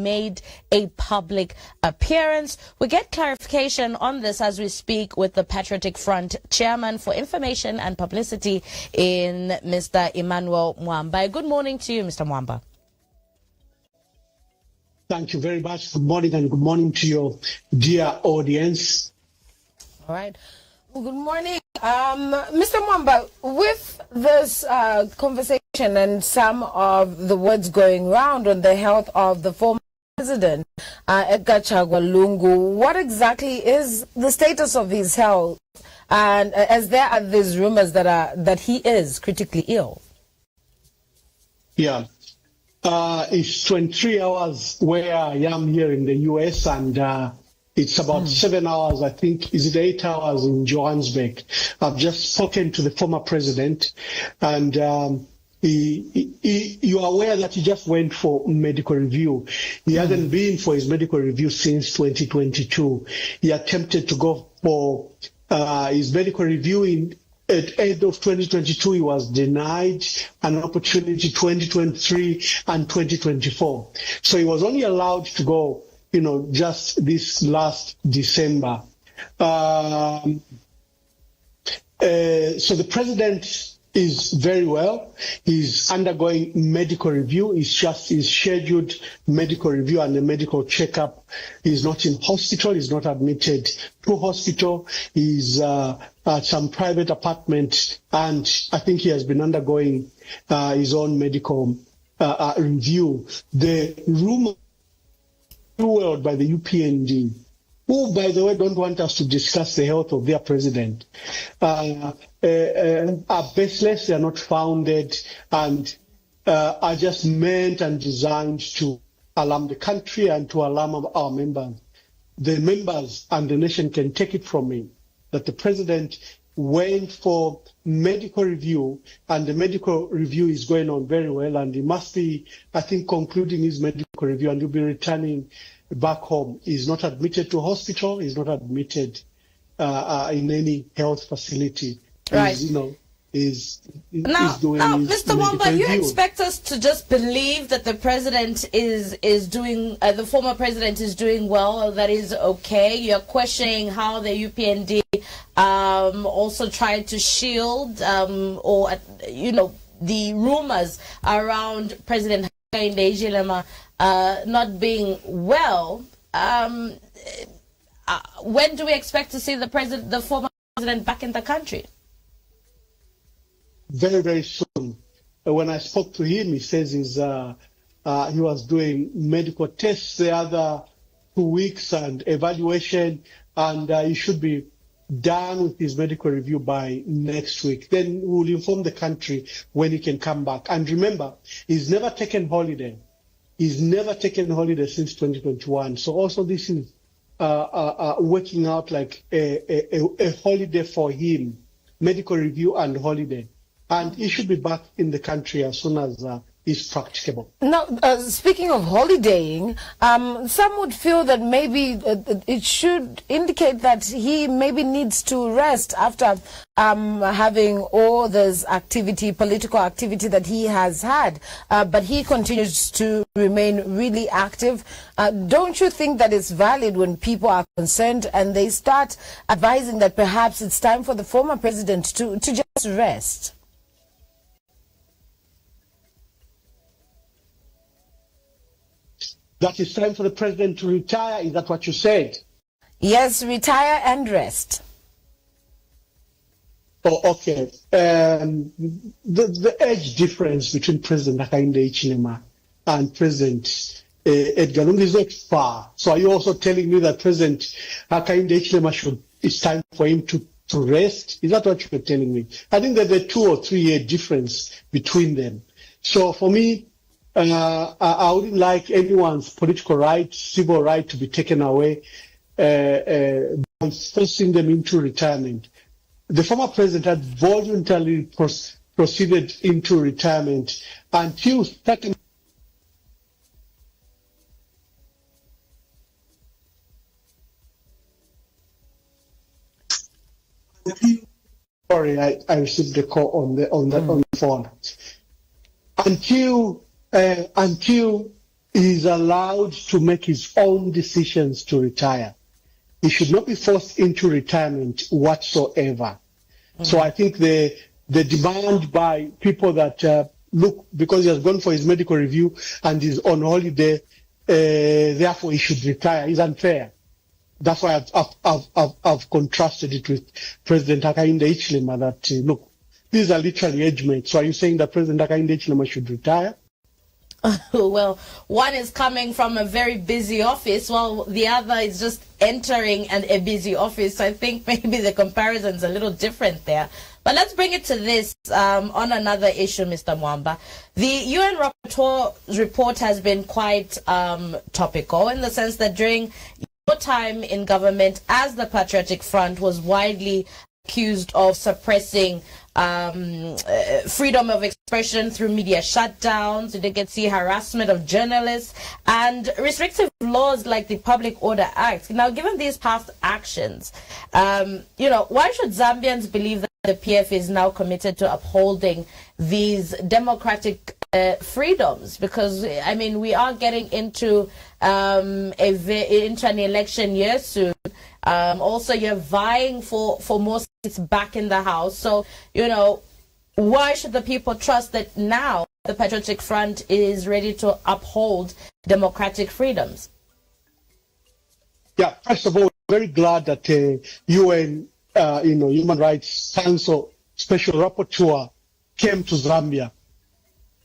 made a public appearance. We get clarification on this as we speak with the Patriotic Front Chairman for Information and Publicity in Mr. Emmanuel Mwamba. Good morning to you, Mr. Mwamba. Thank you very much. Good morning, and good morning to your dear audience. All right. Well, good morning. Mr. Mwamba, with this conversation and some of the words going round on the health of the former president, Edgar Chagwa Lungu, what exactly is the status of his health? And as there are these rumors that he is critically ill. Yeah. It's 23 hours where I am here in the US, and it's about 7 hours, I think. Is it 8 hours in Johannesburg? I've just spoken to the former president, and you are aware that he just went for medical review. He hasn't been for his medical review since 2022. He attempted to go for his medical review at end of 2022. He was denied an opportunity 2023 and 2024. So he was only allowed to go, just this last December. So the president is very well. He's undergoing medical review. It's just his scheduled medical review and a medical checkup. He's not in hospital. He's not admitted to hospital. He's at some private apartment, and I think he has been undergoing his own medical review. The rumor world by the UPND, who, by the way, don't want us to discuss the health of their president, are baseless, they are not founded, and are just meant and designed to alarm the country and to alarm our members. The members and the nation can take it from me that the president went for medical review, and the medical review is going on very well, and he must be, I think, concluding his medical review, and he'll be returning back home. He's not admitted to hospital. He's not admitted in any health facility. Right. He's doing now, his Mr. Mwamba, you review. expect us to just believe that the president is doing, the former president is doing well, that is okay? You're questioning how the UPND also tried to shield the rumors around President Hakainde Hichilema not being well. When do we expect to see the former president back in the country? Very, very soon. When I spoke to him, he says he was doing medical tests the other 2 weeks and evaluation, and he should be done with his medical review by next week. Then we'll inform the country when he can come back. And remember, he's never taken holiday. He's never taken holiday since 2021. So also this is working out like a holiday for him, medical review and holiday. And he should be back in the country as soon as is practicable. Now, speaking of holidaying, some would feel that maybe it should indicate that he maybe needs to rest after having all this activity, political activity that he has had. But he continues to remain really active. Don't you think that it's valid when people are concerned and they start advising that perhaps it's time for the former president to just rest? That it's time for the president to retire? Is that what you said? Yes, retire and rest. Oh, okay. The age difference between President Hakainde Hichilema and President Edgar Lungu is not far. So are you also telling me that President Hakainde Hichilema it's time for him to rest? Is that what you're telling me? I think there's a 2 or 3 year difference between them. So for me, I wouldn't like anyone's political right, civil right to be taken away by forcing them into retirement. The former president had voluntarily proceeded into retirement until second. Sorry, I received the call on the phone. Until is allowed to make his own decisions to retire. He should not be forced into retirement whatsoever. So I think the demand by people that look, because he has gone for his medical review and is on holiday, therefore he should retire, is unfair. That's why I've contrasted it with President Hakainde Hichilema that, look, these are literally age mates. So are you saying that President Hakainde Hichilema should retire? Well, one is coming from a very busy office, while the other is just entering a busy office. So I think maybe the comparison's a little different there. But let's bring it to this on another issue, Mr. Mwamba. The UN rapporteur's report has been quite topical in the sense that during your time in government, as the Patriotic Front was widely accused of suppressing freedom of expression through media shutdowns. You did see harassment of journalists and restrictive laws like the Public Order Act. Now, given these past actions, why should Zambians believe that the PF is now committed to upholding these democratic freedoms? Because, I mean, we are getting into an election year soon. Also, you're vying for more seats back in the House. So, why should the people trust that now the Patriotic Front is ready to uphold democratic freedoms? Yeah, first of all, we're very glad that UN, Human Rights Council Special Rapporteur came to Zambia.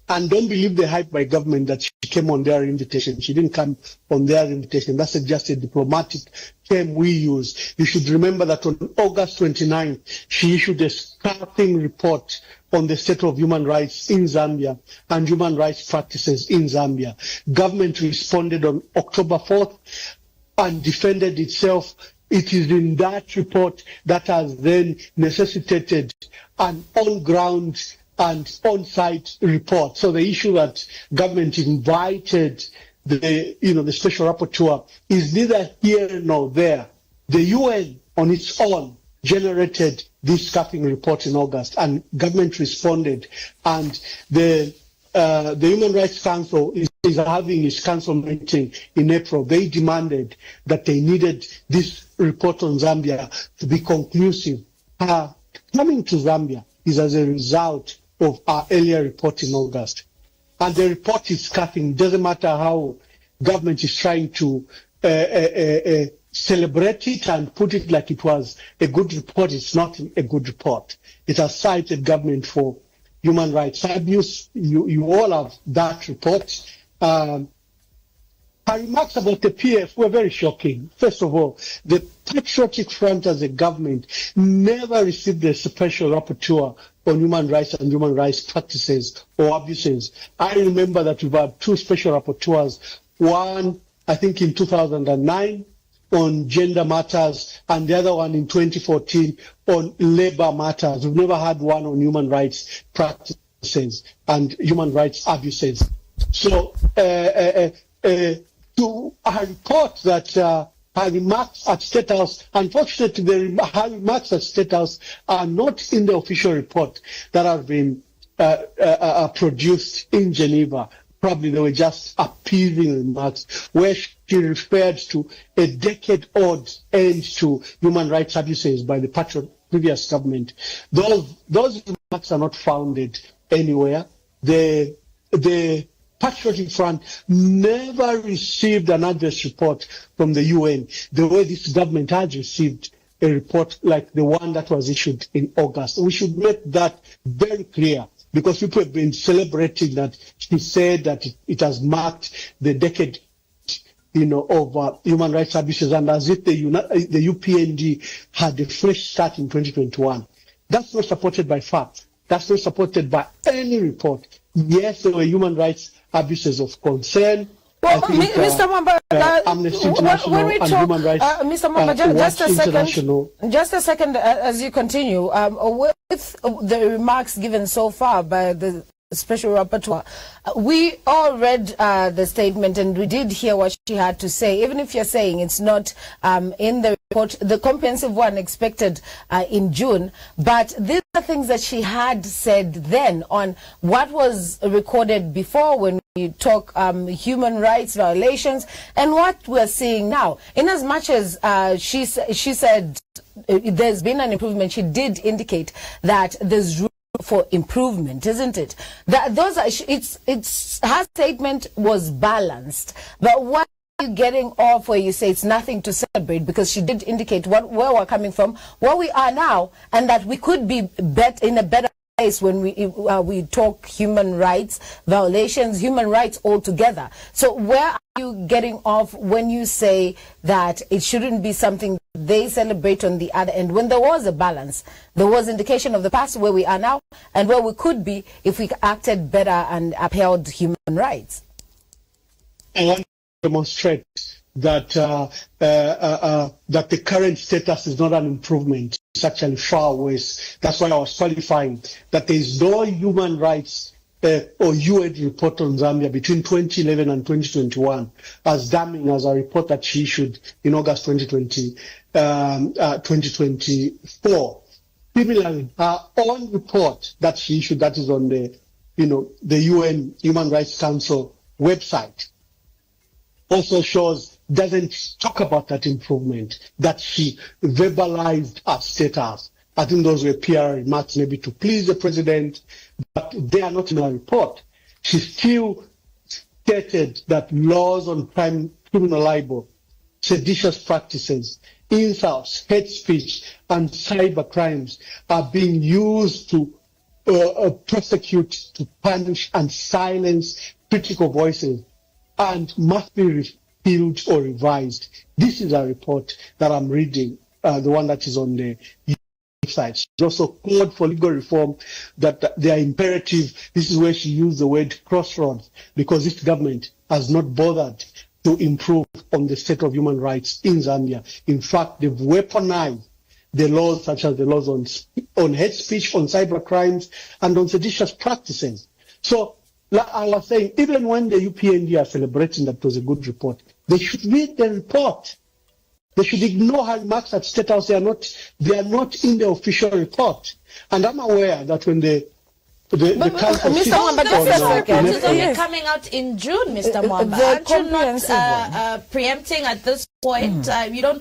And don't believe the hype by government that she came on their invitation. She didn't come on their invitation. That's just a diplomatic term we use. You should remember that on August 29th, she issued a scathing report on the state of human rights in Zambia and human rights practices in Zambia. Government responded on October 4th and defended itself. It is in that report that has then necessitated an on-ground and on-site report. So the issue that government invited the special rapporteur is neither here nor there. The UN on its own generated this scathing report in August, and government responded. And the Human Rights Council is having its council meeting in April. They demanded that they needed this report on Zambia to be conclusive. Coming to Zambia is as a result of our earlier report in August. And the report is scathing. It doesn't matter how government is trying to celebrate it and put it like it was a good report. It's not a good report. It has cited government for human rights abuse. You all have that report. Her remarks about the PF were very shocking. First of all, the Patriotic Front as a government never received a special rapporteur on human rights and human rights practices or abuses. I remember that we've had two special rapporteurs, one, I think, in 2009 on gender matters, and the other one in 2014 on labor matters. We've never had one on human rights practices and human rights abuses. So, to her report that her remarks at State House, unfortunately, her remarks at State House are not in the official report that have been produced in Geneva. Probably they were just appeasing remarks where she referred to a decade-old end to human rights abuses by the previous government. Those remarks are not founded anywhere. The Patriotic Front never received an adverse report from the UN the way this government has received a report like the one that was issued in August. We should make that very clear, because people have been celebrating that she said that it has marked the decade of human rights abuses, and as if the UPND had a fresh start in 2021. That's not supported by facts. That's not supported by any report. Yes, there were human rights abuses of concern. Well, think, Mr. Mwamba, Amnesty International when we and talk, Human Rights Mr. Mwamba, just a second, as you continue, with the remarks given so far by the Special Rapporteur, we all read the statement and we did hear what she had to say. Even if you're saying it's not in the report, the comprehensive one expected in June, but these are things that she had said then on what was recorded before when you talk human rights violations, and what we're seeing now, in as much as she said there's been an improvement, she did indicate that there's room for improvement, isn't it? That those are, her statement was balanced, but what are you getting off where you say it's nothing to celebrate, because she did indicate where we're coming from, where we are now, and that we could be in a better place when we talk human rights violations, human rights altogether. So where are you getting off when you say that it shouldn't be something they celebrate on the other end, when there was a balance, there was indication of the past where we are now and where we could be if we acted better and upheld human rights? I want to demonstrate that that the current status is not an improvement. It's actually far worse. That's why I was qualifying that there is no human rights or UN report on Zambia between 2011 and 2021, as damning as a report that she issued in August 2024. Similarly, her own report that she issued, that is on the UN Human Rights Council website, also doesn't talk about that improvement, that she verbalized her status. I think those were PR remarks maybe to please the president, but they are not in her report. She still stated that laws on criminal libel, seditious practices, insults, hate speech, and cyber crimes are being used to prosecute, to punish and silence critical voices, and must be repealed or revised. This is a report that I'm reading, the one that is on the website. She also called for legal reform, that they are imperative. This is where she used the word crossroads, because this government has not bothered to improve on the state of human rights in Zambia. In fact, they've weaponized the laws, such as the laws on hate speech, on cyber crimes, and on seditious practices. So, like I was saying, even when the UPND are celebrating that it was a good report, they should read the report. They should ignore her remarks at State House. They are not in the official report. And I'm aware that when the council Mr. Mwamba, this report is only coming out in June, Mr. Mwamba. Aren't you not preempting at this point? You don't.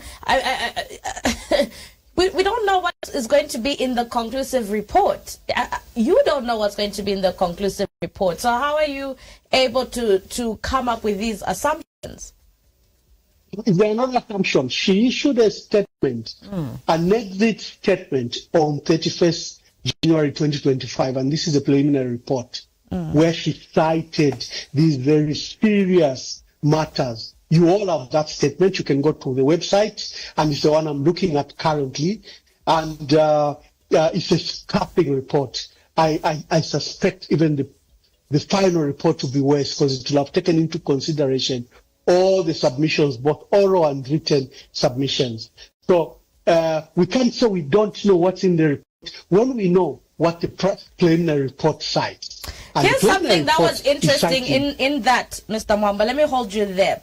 We don't know what is going to be in the conclusive report. You don't know what's going to be in the conclusive report. So how are you able to come up with these assumptions? They are not assumptions. She issued a statement, an exit statement on 31st January 2025, and this is a preliminary report where she cited these very serious matters. You all have that statement. You can go to the website, and it's the one I'm looking at currently. And it's a scathing report. I suspect even the final report to be worse, because it will have taken into consideration all the submissions, both oral and written submissions. So we can't say we don't know what's in the report when we know what the preliminary report cites. And here's something that was interesting in that, Mr. Mwamba. Let me hold you there.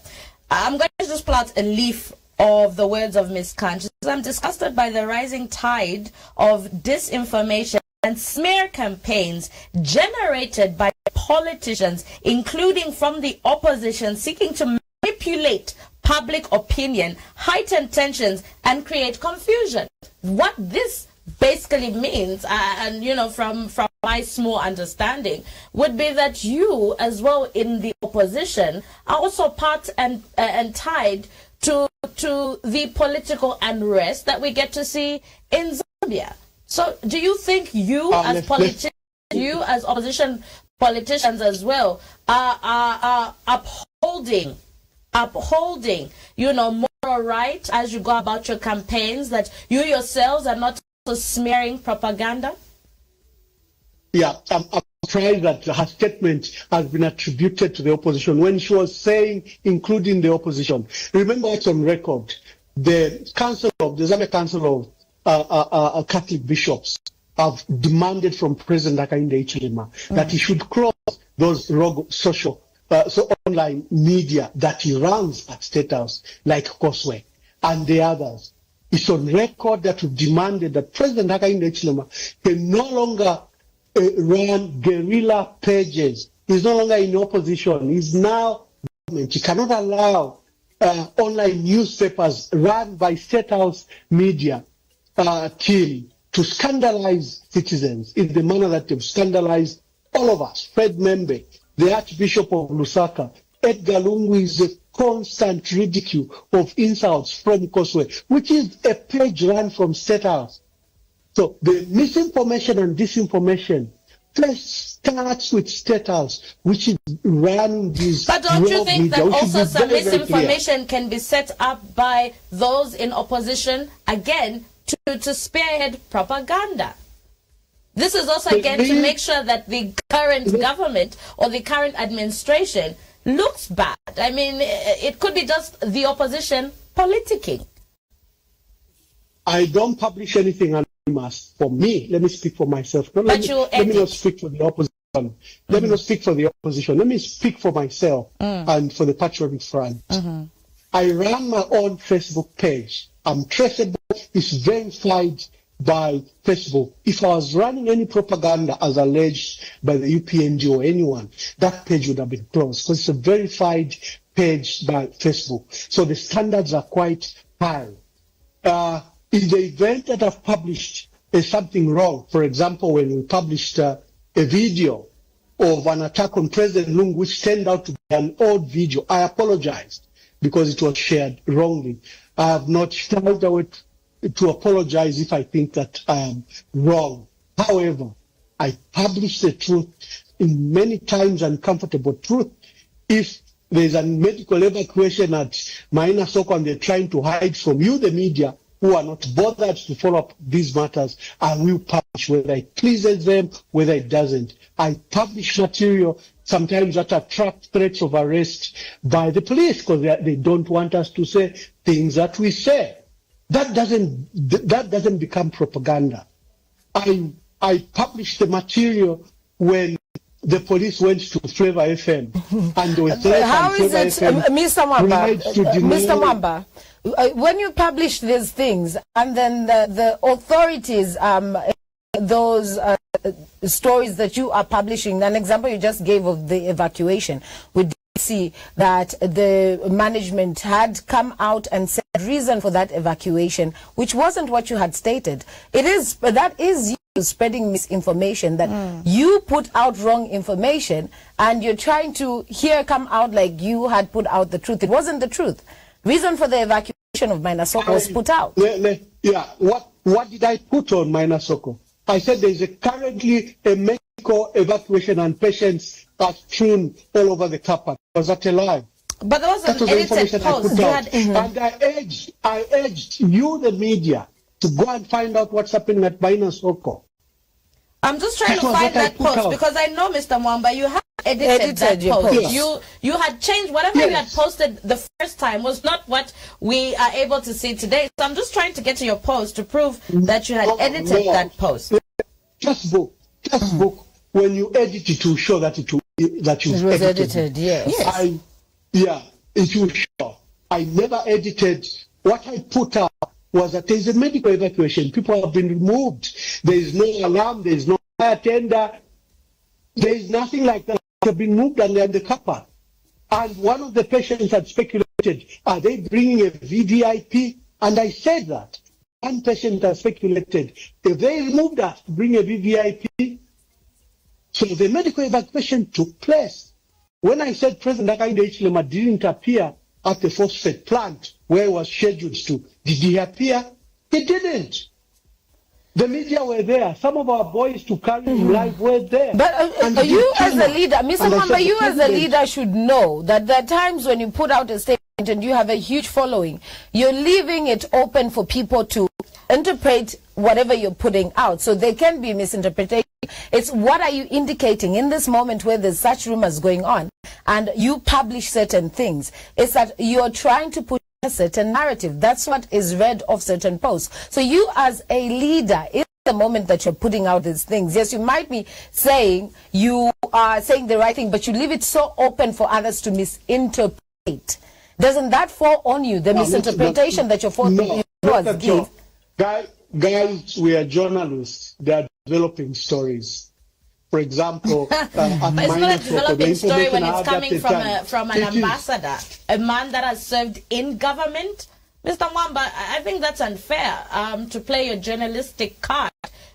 I'm going to just pull out a leaf of the words of Ms. Khan. She says, I'm disgusted by the rising tide of disinformation and smear campaigns generated by politicians, including from the opposition, seeking to manipulate public opinion, heighten tensions, and create confusion. What this basically means, and from my small understanding, would be that you, as well in the opposition, are also part and tied to the political unrest that we get to see in Zambia. So, do you think you, as politicians, you as opposition politicians as well, are upholding, moral right as you go about your campaigns, that you yourselves are not smearing propaganda? Yeah, I'm surprised that her statement has been attributed to the opposition when she was saying including the opposition. Remember what's on record. The Zambia Council of Catholic Bishops have demanded from President Hakainde Hichilema that he should close those rogue online media that he runs at State House, like Cosway and the others. It's on record that we've demanded that President Hakainde Hichilema can no longer run guerrilla pages He's no longer in opposition. He's now government. He cannot allow online newspapers run by State House media team to scandalize citizens in the manner that they've scandalized all of us. Fred Membe, the Archbishop of Lusaka, Edgar Lungu is a constant ridicule of insults from Koswe, which is a page run from State House. So the misinformation and disinformation first starts with State House, which is running these. But don't you think that also some misinformation can be set up by those in opposition, again, to spearhead propaganda? This is also, again, to make sure that the current government or the current administration looks bad. I mean, it could be just the opposition politicking. I don't publish anything anonymous. For me, let me speak for myself. Let me not speak for the opposition. Let me not speak for the opposition. Let me speak for myself and for the Patriotic Front. I run my own Facebook page. I'm traceable. It's verified by Facebook. If I was running any propaganda as alleged by the UPND or anyone, that page would have been closed because it's a verified page by Facebook. So the standards are quite high. In the event that I've published something wrong, for example, when we published a video of an attack on President Lungu, which turned out to be an old video, I apologized because it was shared wrongly. I have not shied away to apologize if I think that I am wrong. However, I publish the truth, in many times uncomfortable truth. If there's a medical evacuation at Maina Soko and they're trying to hide from you, the media, who are not bothered to follow up these matters, I will publish, whether it pleases them, whether it doesn't. I publish material sometimes that attract threats of arrest by the police because they don't want us to say things that we say. That doesn't become propaganda. I published the material when the police went to Flavor FM and they were how is it, Mr. Mwamba, when you publish these things and then the authorities, those stories that you are publishing, an example you just gave of the evacuation, we did see that the management had come out and said reason for that evacuation, which wasn't what you had stated. That is you spreading misinformation, that you put out wrong information and you're trying to come out like you had put out the truth. It wasn't the truth. Reason for the evacuation of Maina Soko was put out. Yeah, what did I put on Maina Soko? I said there's currently a medical evacuation and patients are strewn all over the car park. Was that a lie? But there was an edited post. And I urged you, the media, to go and find out what's happening at Maina Soko. I'm just trying to find that post because I know, Mr. Mwamba, you have edited that post. Yes. You had changed whatever you had posted the first time was not what we are able to see today. So I'm just trying to get to your post to prove that you had edited that post. Just book. When you edit it will show that it was edited. Yes. It will show. I never edited. What I put up was that there is a medical evacuation. People have been removed. There is no alarm. There is no fire tender. There is nothing like that. They have been moved and they're in the car park. And one of the patients had speculated, are they bringing a VVIP? And I said that. One patient has speculated, if they removed us to bring a VVIP, so the medical evacuation took place. When I said President Hakainde Hichilema didn't appear at the phosphate plant where he was scheduled to, did he appear? He didn't. The media were there. Some of our boys to carry him live were there. But you as a leader, Mr. Mwamba, you as a leader should know that there are times when you put out a statement and you have a huge following, you're leaving it open for people to interpret whatever you're putting out. So there can be misinterpretation. It's what are you indicating in this moment where there's such rumors going on and you publish certain things. It's that you're trying to put a certain narrative. That's what is read of certain posts. So you as a leader, in the moment that you're putting out these things, yes, you might be saying you are saying the right thing, but you leave it so open for others to misinterpret. Doesn't that fall on you, the misinterpretation that you're forcing to give? Guys, we are journalists. They are developing stories. for example, but it's not a developing story when it's coming from an ambassador, a man that has served in government. Mr. Mwamba, I think that's unfair to play your journalistic card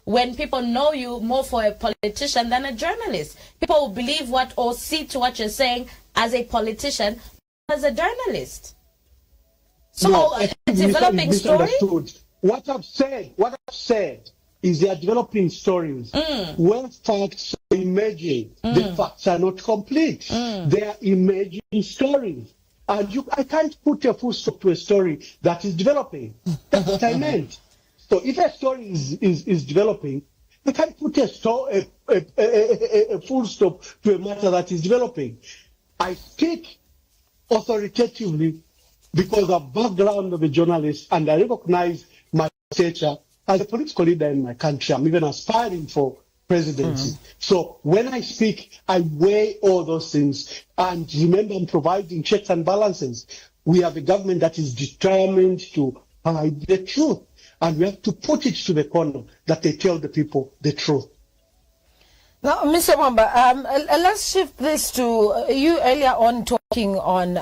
when people know you more for a politician than a journalist. People will believe what or see to what you're saying as a politician, as a journalist. So, no, a developing story? What I've said is they are developing stories. When facts are emerging, the facts are not complete. They are emerging stories. And I can't put a full stop to a story that is developing. That's what I meant. So if a story is developing, I can't put a full stop to a matter that is developing. I speak authoritatively because of background of a journalist, and I recognize my stature as a political leader in my country. I'm even aspiring for presidency. So when I speak, I weigh all those things. And remember, I'm providing checks and balances. We have a government that is determined to hide the truth. And we have to put it to the corner that they tell the people the truth. Now, Mr. Mwamba, let's shift this to you earlier on talking on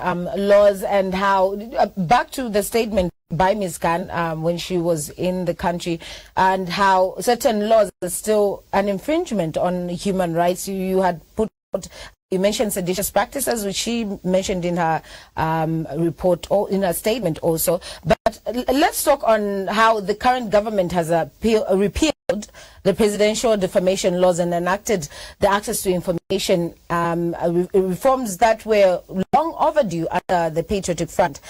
laws and how, back to the statement by Ms. Khan when she was in the country, and how certain laws are still an infringement on human rights. You had put out, you mentioned seditious practices, which she mentioned in her report or in her statement also. But let's talk on how the current government has repealed the presidential defamation laws and enacted the access to information reforms that were long overdue under the Patriotic Front.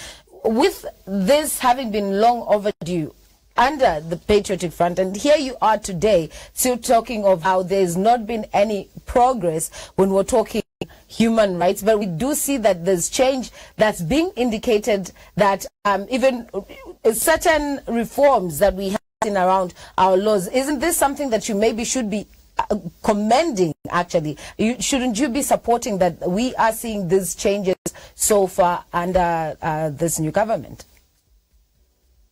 With this having been long overdue under the Patriotic Front, and here you are today still talking of how there's not been any progress when we're talking human rights, but we do see that there's change that's being indicated, that even certain reforms that we have in around our laws. Isn't this something that you maybe should be commending, actually? Shouldn't you be supporting that we are seeing these changes so far under this new government?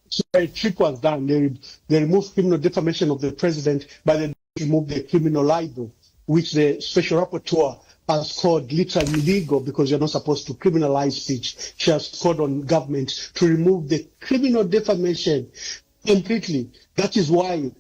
So a trick was done. They removed criminal defamation of the president, but they removed the criminal libel, which the special rapporteur has called literally illegal because you're not supposed to criminalize speech. She has called on government to remove the criminal defamation completely. That is why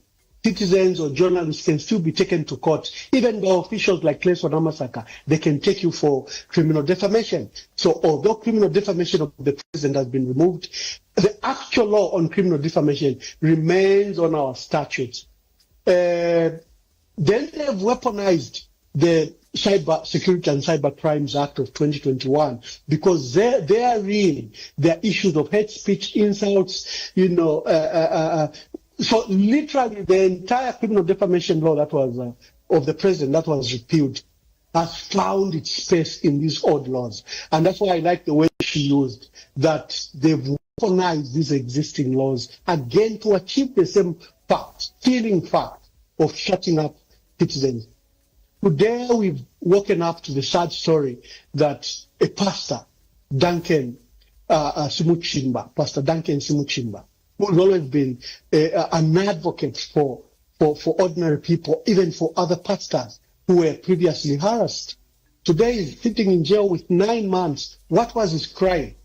citizens or journalists can still be taken to court. Even the officials like Clayson Amasaka, they can take you for criminal defamation. So although criminal defamation of the president has been removed, the actual law on criminal defamation remains on our statutes. Then they've weaponized the Cyber Security and Cyber Crimes Act of 2021 because therein there are issues of hate speech, insults, so literally the entire criminal defamation law that was of the president that was repealed has found its space in these old laws. And that's why I like the way she used that they've weaponized these existing laws again to achieve the same fact, stealing fact of shutting up citizens. Today we've woken up to the sad story that a pastor, Pastor Duncan Simuchimba, who's always been an advocate for ordinary people, even for other pastors who were previously harassed. Today he's sitting in jail with 9 months. What was his crime?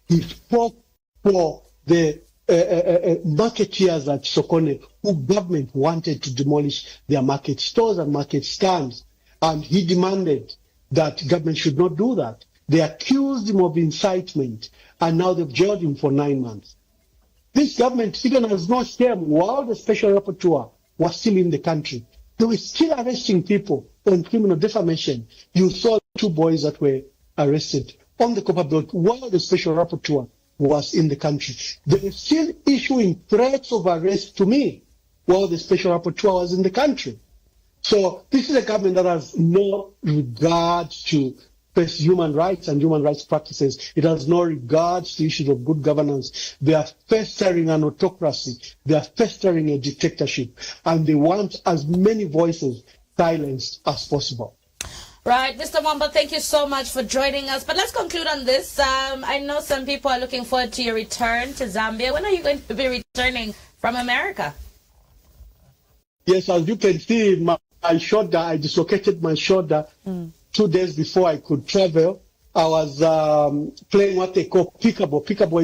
He fought for the marketeers at Sokone, who government wanted to demolish their market stores and market stands. And he demanded that government should not do that. They accused him of incitement, and now they've jailed him for 9 months. This government even has no shame. While the special rapporteur was still in the country, they were still arresting people on criminal defamation. You saw 2 boys that were arrested on the Copper Belt while the special rapporteur was in the country. They were still issuing threats of arrest to me while the special rapporteur was in the country. So this is a government that has no regard to human rights and human rights practices. It has no regard to issues of good governance. They are festering an autocracy. They are festering a dictatorship. And they want as many voices silenced as possible. Right, Mr. Mwamba, thank you so much for joining us. But let's conclude on this. I know some people are looking forward to your return to Zambia. When are you going to be returning from America? Yes, as you can see, my my shoulder. I dislocated my shoulder 2 days before I could travel. I was playing what they call peekaboo. Peekaboo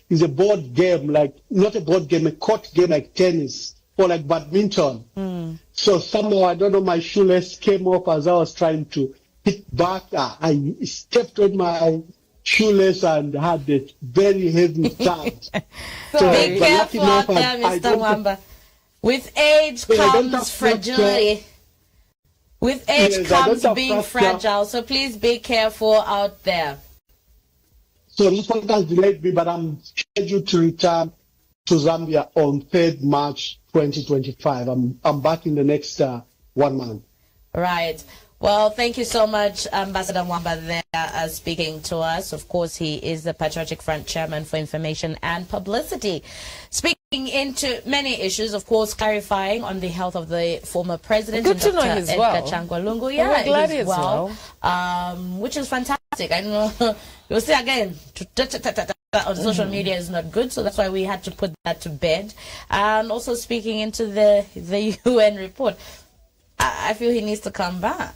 is a board game, like not a board game, a court game like tennis or like badminton. So somehow, I don't know, my shoelace came off as I was trying to hit back. I stepped on my shoelace and had a very heavy thud. So be careful out there, Mr. Mwamba. With age comes fragility. With age comes being fragile, so please be careful out there. So this one has delayed me, but I'm scheduled to return to Zambia on 3rd March 2025. I'm back in the next 1 month. Right. Well, thank you so much, Ambassador Mwamba, there speaking to us. Of course, he is the Patriotic Front Chairman for Information and Publicity. Speaking into many issues, of course, clarifying on the health of the former president. Good to know he's well. Edgar Chagwa Lungu. Yeah, we're glad he's well. Which is fantastic. I know you'll see again, on social media is not good, so that's why we had to put that to bed. And also speaking into the UN report, I feel he needs to come back.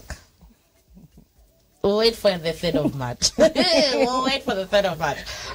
We'll wait for the 3rd of March. We'll wait for the 3rd of March.